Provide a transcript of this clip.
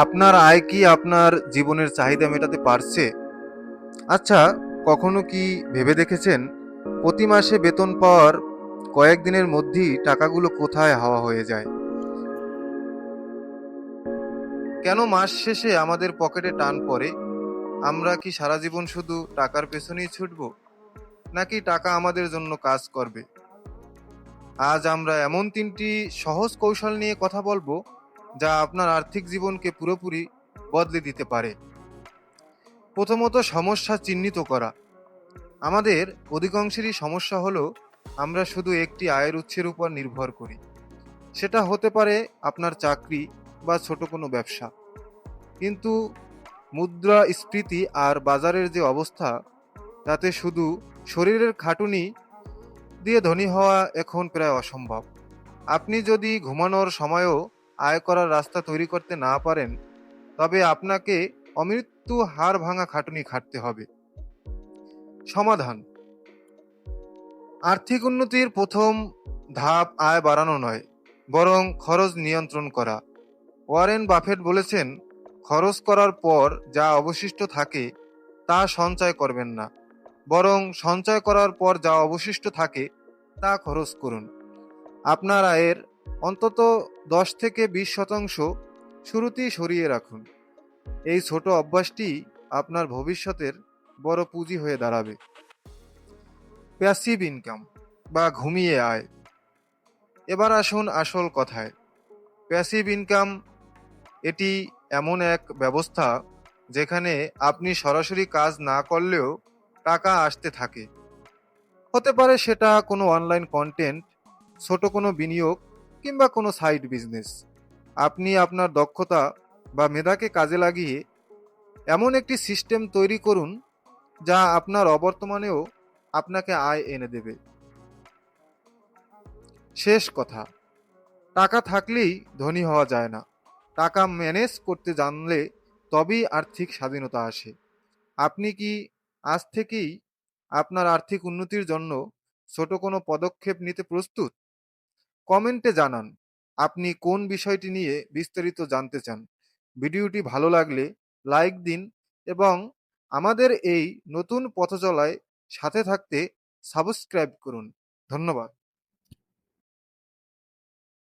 আপনার আয় কি আপনার জীবনের চাহিদা মেটাতে পারছে? আচ্ছা, কখনো কি ভেবে দেখেছেন প্রতি মাসে বেতন পাওয়ার কয়েকদিনের মধ্যেই টাকাগুলো কোথায় হাওয়া হয়ে যায়? কেন মাস শেষে আমাদের পকেটে টান পড়ে? আমরা কি সারা জীবন শুধু টাকার পেছনেই ছুটবো, নাকি টাকা আমাদের জন্য কাজ করবে? আজ আমরা এমন তিনটি সহজ কৌশল নিয়ে কথা বলবো, যা আপনার আর্থিক জীবনকে পুরোপুরি বদলে দিতে পারে। প্রথমত, সমস্যা চিহ্নিত করা। আমাদের অধিকাংশেরই সমস্যা হলো আমরা শুধু একটি আয়ের উৎসের উপর নির্ভর করি। সেটা হতে পারে আপনার চাকরি বা ছোট কোনো ব্যবসা। কিন্তু মুদ্রাস্ফীতি আর বাজারের যে অবস্থা, তাতে শুধু শরীরের খাটুনি দিয়ে ধনী হওয়া এখন প্রায় অসম্ভব। আপনি যদি ঘুমানোর সময়ও আয় করার রাস্তা তৈরি করতে না পারেন, তবে আপনাকে অমৃত্যু হাড় ভাঙা খাটুনি খাটতে হবে। সমাধান: আর্থিক উন্নতির প্রথম ধাপ আয় বাড়ানো নয়, বরং খরচ নিয়ন্ত্রণ করা। ওয়ারেন বাফেট বলেছেন, খরচ করার পর যা অবশিষ্ট থাকে তা সঞ্চয় করবেন না, বরং সঞ্চয় করার পর যা অবশিষ্ট থাকে তা খরচ করুন। আপনার আয়ের অন্তত 10 থেকে 20% শুরুতেই সরিয়ে রাখুন। এই ছোট অভ্যাসটি আপনার ভবিষ্যতের বড় পুঁজি হয়ে দাঁড়াবে। প্যাসিভ ইনকাম বা ঘুমিয়ে আয়। এবার আসুন আসল কথায়। প্যাসিভ ইনকাম এটি এমন এক ব্যবস্থা যেখানে আপনি সরাসরি কাজ না করলেও টাকা আসতে থাকে। হতে পারে সেটা কোনো অনলাইন কন্টেন্ট, ছোট কোনো বিনিয়োগ, কিংবা কোনো সাইড বিজনেস। আপনি আপনার দক্ষতা বা মেধাকে কাজে লাগিয়ে এমন একটি সিস্টেম তৈরি করুন যা আপনার অবর্তমানেও আপনাকে আয় এনে দেবে। শেষ কথা, টাকা থাকলেই ধনী হওয়া যায় না। টাকা ম্যানেজ করতে জানলে তবেই আর্থিক স্বাধীনতা আসে। আপনি কি আজ থেকেই আপনার আর্থিক উন্নতির জন্য ছোট কোনো পদক্ষেপ নিতে প্রস্তুত? কমেন্টে জানান আপনি কোন বিষয়টি নিয়ে বিস্তারিত জানতে চান। ভিডিওটি ভালো লাগলে লাইক দিন এবং আমাদের এই নতুন পথচলায় সাথে থাকতে সাবস্ক্রাইব করুন। ধন্যবাদ।